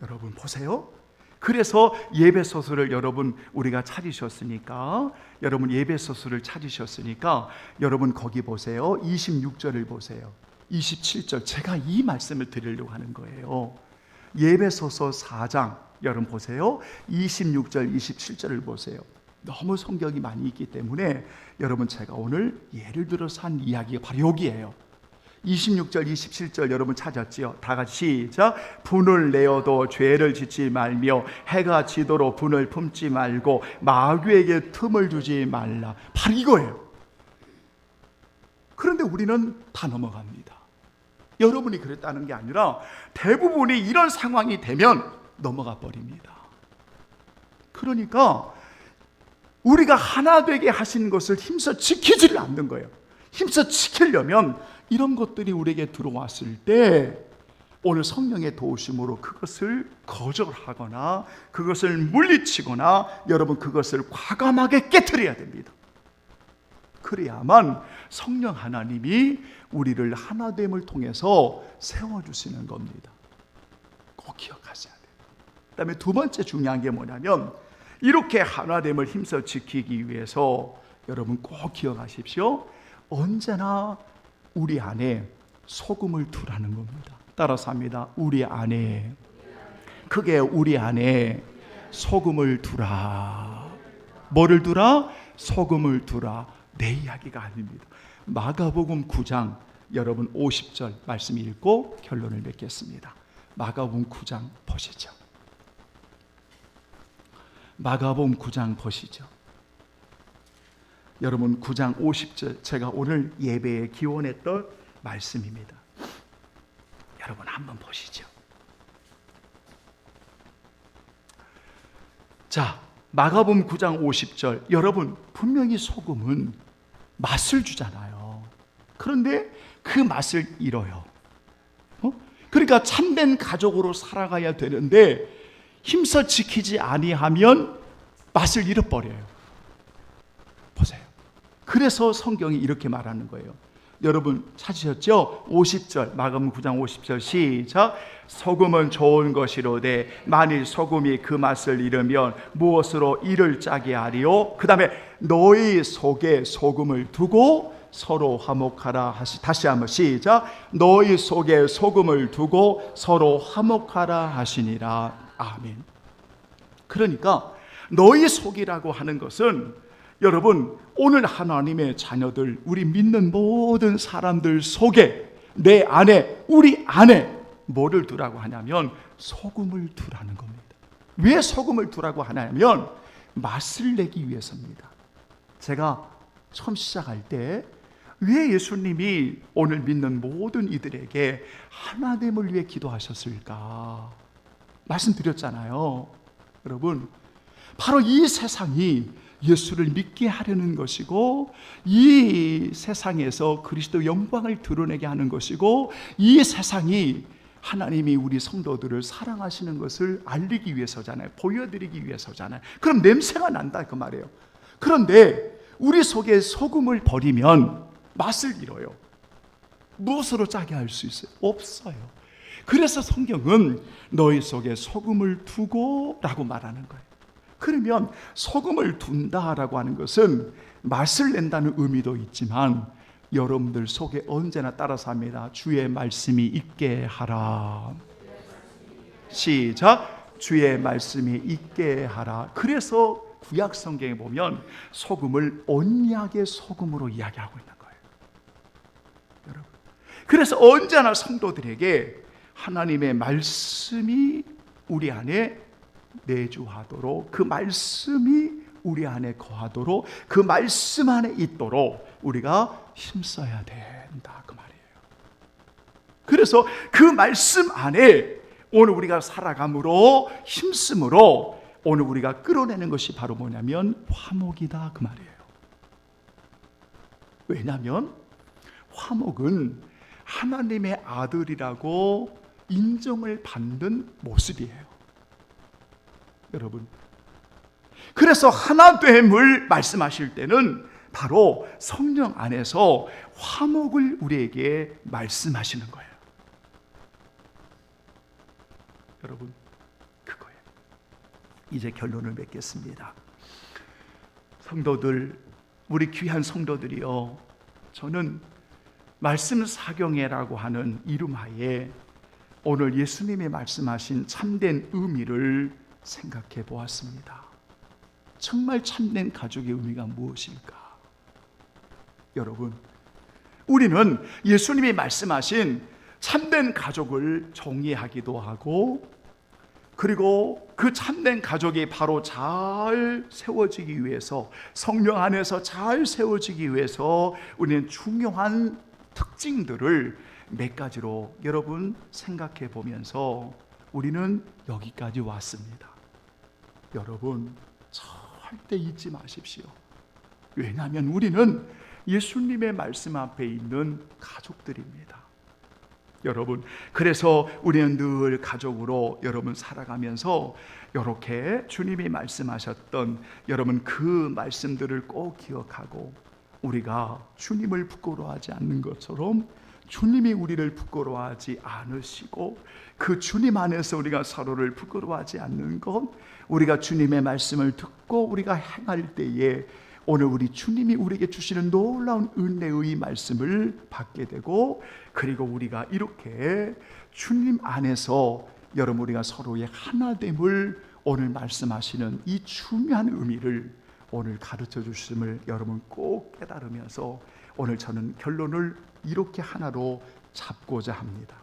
여러분 보세요. 그래서 예배소서를 여러분 우리가 찾으셨으니까, 여러분 예배소서를 찾으셨으니까 여러분 거기 보세요. 26절을 보세요. 27절 제가 이 말씀을 드리려고 하는 거예요. 예배소서 4장 여러분 보세요. 26절 27절을 보세요. 너무 성경이 많이 있기 때문에 여러분 제가 오늘 예를 들어서 한 이야기가 바로 여기예요. 26절 27절 여러분 찾았지요? 다 같이 시작. 분을 내어도 죄를 짓지 말며 해가 지도록 분을 품지 말고 마귀에게 틈을 주지 말라. 바로 이거예요. 그런데 우리는 다 넘어갑니다. 여러분이 그랬다는 게 아니라 대부분이 이런 상황이 되면 넘어가 버립니다. 그러니까 우리가 하나 되게 하신 것을 힘써 지키지를 않는 거예요. 힘써 지키려면 이런 것들이 우리에게 들어왔을 때 오늘 성령의 도우심으로 그것을 거절하거나 그것을 물리치거나 여러분 그것을 과감하게 깨트려야 됩니다. 그래야만 성령 하나님이 우리를 하나됨을 통해서 세워주시는 겁니다. 꼭 기억하셔야 돼요. 그 다음에 두 번째 중요한 게 뭐냐면 이렇게 하나됨을 힘써 지키기 위해서 여러분 꼭 기억하십시오. 언제나 우리 안에 소금을 두라는 겁니다. 따라서 합니다. 우리 안에, 크게 우리 안에 소금을 두라. 뭐를 두라? 소금을 두라. 내 이야기가 아닙니다. 마가복음 9장 여러분 50절 말씀 읽고 결론을 맺겠습니다. 마가복음 9장 보시죠. 마가복음 9장 보시죠. 여러분 9장 50절 제가 오늘 예배에 기원했던 말씀입니다. 여러분 한번 보시죠. 자, 마가복음 9장 50절 여러분 분명히 소금은 맛을 주잖아요. 그런데 그 맛을 잃어요. 그러니까 참된 가족으로 살아가야 되는데 힘써 지키지 아니하면 맛을 잃어버려요. 보세요. 그래서 성경이 이렇게 말하는 거예요. 여러분 찾으셨죠? 50절 마가복음 9장 50절 시작. 소금은 좋은 것이로되 만일 소금이 그 맛을 잃으면 무엇으로 이를 짜게 하리요? 그 다음에 너희 속에 소금을 두고 서로 화목하라 하시. 다시 한번 시작. 너희 속에 소금을 두고 서로 화목하라 하시니라. 아멘. 그러니까 너희 속이라고 하는 것은 여러분 오늘 하나님의 자녀들 우리 믿는 모든 사람들 속에 내 안에 우리 안에 뭐를 두라고 하냐면 소금을 두라는 겁니다. 왜 소금을 두라고 하냐면 맛을 내기 위해서입니다. 제가 처음 시작할 때 왜 예수님이 오늘 믿는 모든 이들에게 하나됨을 위해 기도하셨을까 말씀드렸잖아요. 여러분 바로 이 세상이 예수를 믿게 하려는 것이고 이 세상에서 그리스도의 영광을 드러내게 하는 것이고 이 세상이 하나님이 우리 성도들을 사랑하시는 것을 알리기 위해서잖아요. 보여드리기 위해서잖아요. 그럼 냄새가 난다 그 말이에요. 그런데 우리 속에 소금을 버리면 맛을 잃어요. 무엇으로 짜게 할 수 있어요? 없어요. 그래서 성경은 너희 속에 소금을 두고 라고 말하는 거예요. 그러면 소금을 둔다라고 하는 것은 맛을 낸다는 의미도 있지만 여러분들 속에 언제나 따라서 합니다. 주의 말씀이 있게 하라. 시작. 주의 말씀이 있게 하라. 그래서 구약 성경에 보면 소금을 언약의 소금으로 이야기하고 있는 거예요. 여러분. 그래서 언제나 성도들에게 하나님의 말씀이 우리 안에 내주하도록 그 말씀이 우리 안에 거하도록 그 말씀 안에 있도록 우리가 힘써야 된다 그 말이에요. 그래서 그 말씀 안에 오늘 우리가 살아감으로 힘쓰므로 오늘 우리가 끌어내는 것이 바로 뭐냐면 화목이다 그 말이에요. 왜냐하면 화목은 하나님의 아들이라고 인정을 받는 모습이에요. 여러분, 그래서 하나됨을 말씀하실 때는 바로 성령 안에서 화목을 우리에게 말씀하시는 거예요. 여러분, 그거예요. 이제 결론을 맺겠습니다. 성도들, 우리 귀한 성도들이요, 저는 말씀 사경회라고 하는 이름하에 오늘 예수님이 말씀하신 참된 의미를 생각해 보았습니다. 정말 참된 가족의 의미가 무엇일까? 여러분, 우리는 예수님이 말씀하신 참된 가족을 정의하기도 하고, 그리고 그 참된 가족이 바로 잘 세워지기 위해서, 성령 안에서 잘 세워지기 위해서 우리는 중요한 특징들을 몇 가지로 여러분 생각해 보면서 우리는 여기까지 왔습니다. 여러분, 절대 잊지 마십시오. 왜냐하면 우리는 예수님의 말씀 앞에 있는 가족들입니다. 여러분, 그래서 우리는 늘 가족으로 여러분 살아가면서 이렇게 주님이 말씀하셨던 여러분 그 말씀들을 꼭 기억하고, 우리가 주님을 부끄러워하지 않는 것처럼 주님이 우리를 부끄러워하지 않으시고, 그 주님 안에서 우리가 서로를 부끄러워하지 않는 것, 우리가 주님의 말씀을 듣고 우리가 행할 때에 오늘 우리 주님이 우리에게 주시는 놀라운 은혜의 말씀을 받게 되고, 그리고 우리가 이렇게 주님 안에서 여러분 우리가 서로의 하나됨을 오늘 말씀하시는 이 중요한 의미를 오늘 가르쳐 주심을 여러분 꼭 깨달으면서 오늘 저는 결론을 이렇게 하나로 잡고자 합니다.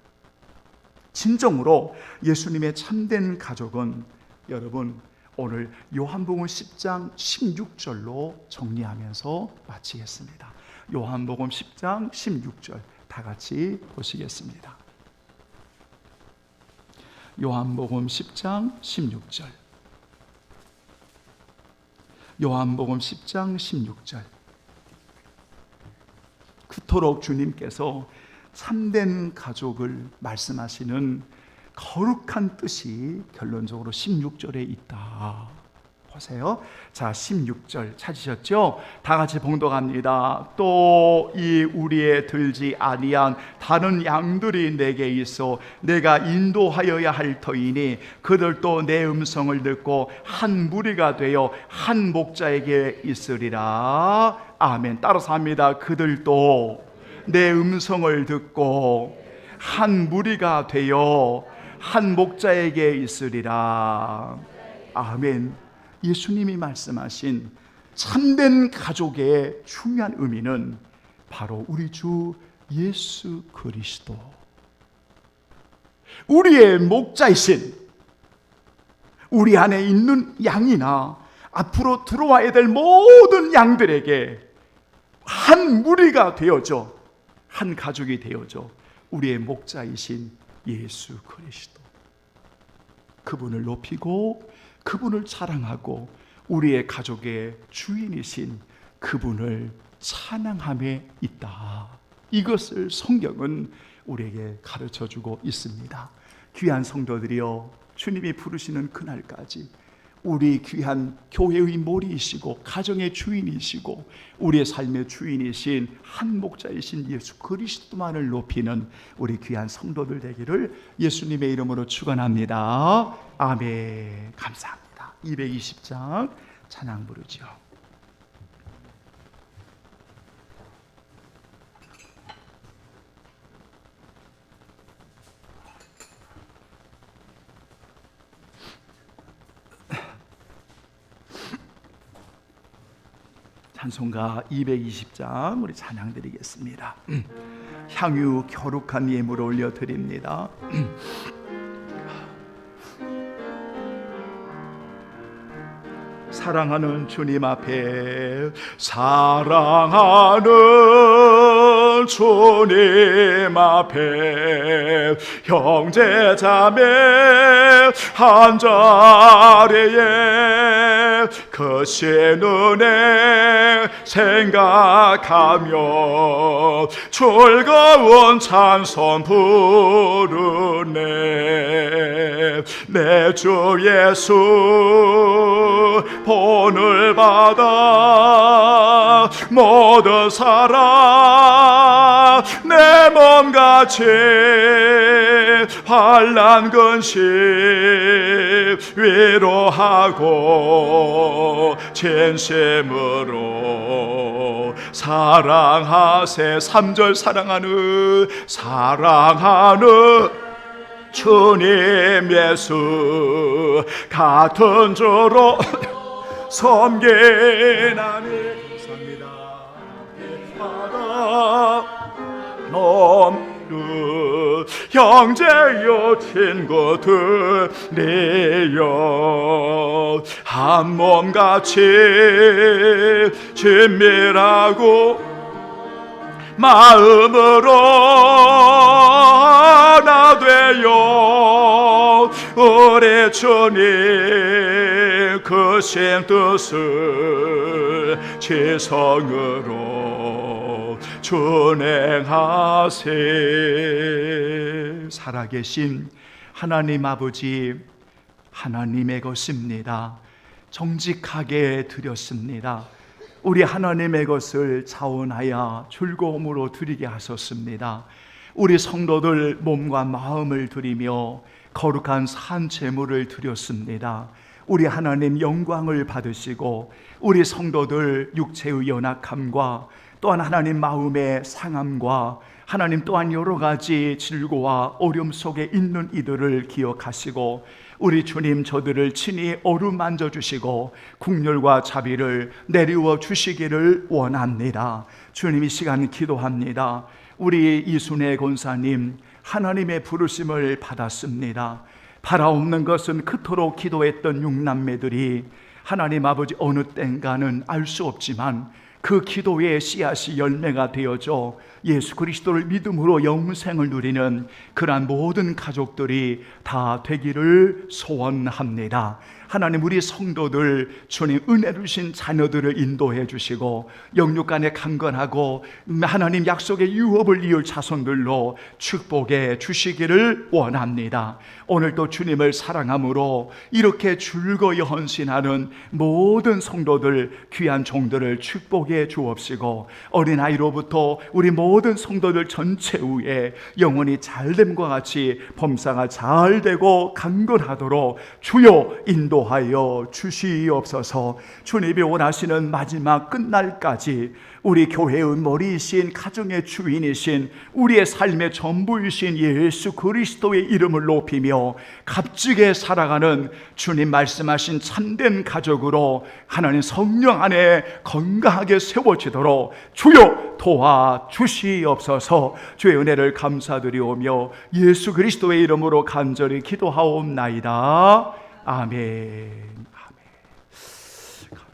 진정으로 예수님의 참된 가족은 여러분 오늘 요한복음 10장 16절로 정리하면서 마치겠습니다. 요한복음 10장 16절 다 같이 보시겠습니다. 요한복음 10장 16절. 요한복음 10장 16절. 그토록 주님께서 참된 가족을 말씀하시는 거룩한 뜻이 결론적으로 16절에 있다. 보세요. 자, 16절 찾으셨죠? 다 같이 봉독합니다. 또 이 우리에 들지 아니한 다른 양들이 내게 있어 내가 인도하여야 할 터이니 그들도 내 음성을 듣고 한 무리가 되어 한 목자에게 있으리라. 아멘. 따라서 합니다. 그들도 내 음성을 듣고 한 무리가 되어 한 목자에게 있으리라. 아멘. 예수님이 말씀하신 참된 가족의 중요한 의미는 바로 우리 주 예수 그리스도, 우리의 목자이신, 우리 안에 있는 양이나 앞으로 들어와야 될 모든 양들에게 한 무리가 되어져, 한 가족이 되어져 우리의 목자이신 예수 그리스도, 그분을 높이고 그분을 사랑하고 우리의 가족의 주인이신 그분을 찬양함에 있다. 이것을 성경은 우리에게 가르쳐주고 있습니다. 귀한 성도들이여, 주님이 부르시는 그날까지 우리 귀한 교회의 머리이시고 가정의 주인이시고 우리의 삶의 주인이신 한 목자이신 예수 그리스도만을 높이는 우리 귀한 성도들 되기를 예수님의 이름으로 축원합니다. 아멘. 감사합니다. 220장 찬양 부르죠. 찬송가 220장 우리 찬양 드리겠습니다. 향유 거룩한 예물을 올려드립니다. 사랑하는 주님 앞에, 사랑하는 주님 앞에 형제 자매 한 자리에 그 신은혜 생각하며 즐거운 찬송 부르네. 내 주 예수 본을 받아 모든 사랑 내 몸같이 환난 근심 위로하고 진심으로 사랑하세. 3절 사랑하는 주님 예수 같은 주로 섬기나니. 감사합니다. 너무 형제여 친구들이여 한 몸같이 친밀하고 마음으로 하나 되어 우리 주님 크신 뜻을 지성으로 준행하세. 살아계신 하나님 아버지, 하나님의 것입니다. 정직하게 드렸습니다. 우리 하나님의 것을 자원하여 즐거움으로 드리게 하셨습니다. 우리 성도들 몸과 마음을 드리며 거룩한 산 제물을 드렸습니다. 우리 하나님 영광을 받으시고 우리 성도들 육체의 연약함과 또한 하나님 마음의 상함과 하나님 또한 여러 가지 질고와 어려움 속에 있는 이들을 기억하시고 우리 주님 저들을 친히 어루만져 주시고 긍휼과 자비를 내리워 주시기를 원합니다. 주님 이 시간 기도합니다. 우리 이순애 권사님 하나님의 부르심을 받았습니다. 바라옵는 것은 그토록 기도했던 육남매들이 하나님 아버지 어느 땐가는 알 수 없지만 그 기도의 씨앗이 열매가 되어져 예수 그리스도를 믿음으로 영생을 누리는 그러한 모든 가족들이 다 되기를 소원합니다. 하나님 우리 성도들 주님 은혜를 주신 자녀들을 인도해 주시고 영육간에 강건하고 하나님 약속의 유업을 이을 자손들로 축복해 주시기를 원합니다. 오늘도 주님을 사랑함으로 이렇게 즐거이 헌신하는 모든 성도들 귀한 종들을 축복해 주옵시고 어린아이로부터 우리 모든 성도들 전체 위에 영혼이 잘됨과 같이 범사가 잘되고 강건하도록 주여 인도하여 주시옵소서. 주님이 원하시는 마지막 끝날까지 우리 교회의 머리이신 가정의 주인이신 우리의 삶의 전부이신 예수 그리스도의 이름을 높이며 값지게 살아가는 주님 말씀하신 참된 가족으로 하나님 성령 안에 건강하게 세워지도록 주여 도와주시옵소서. 주의 은혜를 감사드리오며 예수 그리스도의 이름으로 간절히 기도하옵나이다. 아멘.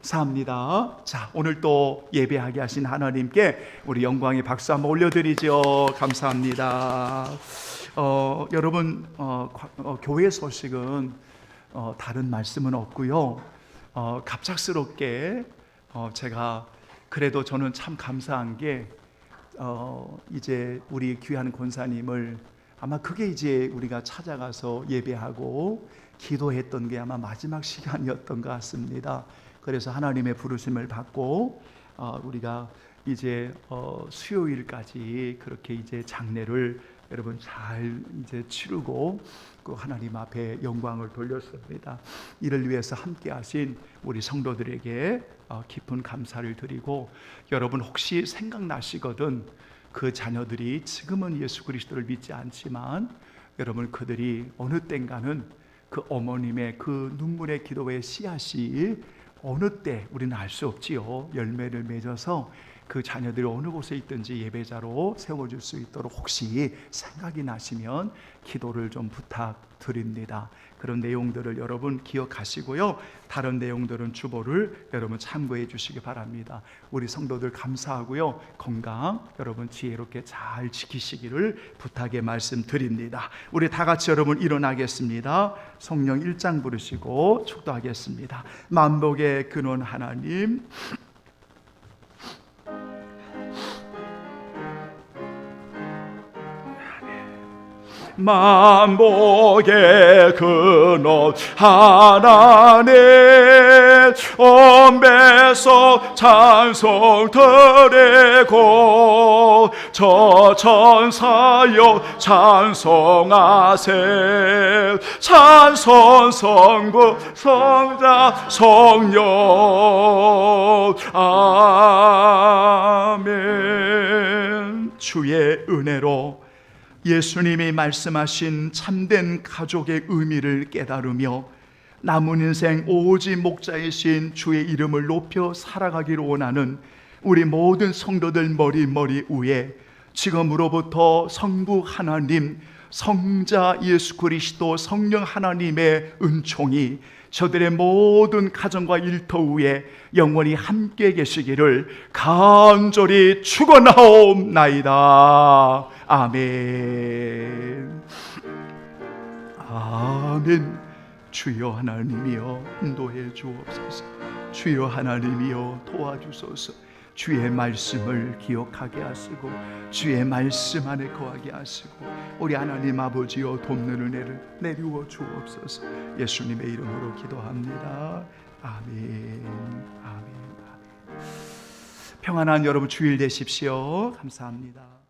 감사합니다. 자, 오늘 또 예배하게 하신 하나님께 우리 영광의 박수 한번 올려드리죠. 감사합니다. 여러분 교회 소식은 다른 말씀은 없고요. 갑작스럽게 제가 그래도 저는 참 감사한 게 이제 우리 귀한 권사님을 아마 그게 이제 우리가 찾아가서 예배하고 기도했던 게 아마 마지막 시간이었던 것 같습니다. 그래서 하나님의 부르심을 받고 우리가 이제 수요일까지 그렇게 이제 장례를 여러분 잘 이제 치르고 그 하나님 앞에 영광을 돌렸습니다. 이를 위해서 함께하신 우리 성도들에게 깊은 감사를 드리고 여러분 혹시 생각나시거든 그 자녀들이 지금은 예수 그리스도를 믿지 않지만 여러분 그들이 어느 땐가는 그 어머님의 그 눈물의 기도의 씨앗이 어느 때 우리는 알 수 없지요. 열매를 맺어서 그 자녀들이 어느 곳에 있든지 예배자로 세워줄 수 있도록 혹시 생각이 나시면 기도를 좀 부탁드립니다. 그런 내용들을 여러분 기억하시고요. 다른 내용들은 주보를 여러분 참고해 주시기 바랍니다. 우리 성도들 감사하고요. 건강 여러분 지혜롭게 잘 지키시기를 부탁의 말씀드립니다. 우리 다 같이 여러분 일어나겠습니다. 성령 1장 부르시고 축도하겠습니다. 만복의 근원 하나님, 만복의 근원 하나님, 엄배서 찬송 드리고 저 천사여 찬송하세. 찬송 성부 성자 성령 아멘. 주의 은혜로 예수님이 말씀하신 참된 가족의 의미를 깨달으며 남은 인생 오직 목자이신 주의 이름을 높여 살아가기를 원하는 우리 모든 성도들 머리 위에 지금으로부터 성부 하나님, 성자 예수 그리스도, 성령 하나님의 은총이 저들의 모든 가정과 일터 위에 영원히 함께 계시기를 간절히 축원하옵나이다. 아멘. 아멘. 주여 하나님이여 인도해 주옵소서. 주여 하나님이여 도와주소서. 주의 말씀을 기억하게 하시고 주의 말씀 안에 거하게 하시고 우리 하나님 아버지여 돕는 은혜를 내리워 주옵소서. 예수님의 이름으로 기도합니다. 아멘. 아멘. 아멘. 평안한 여러분 주일 되십시오. 감사합니다.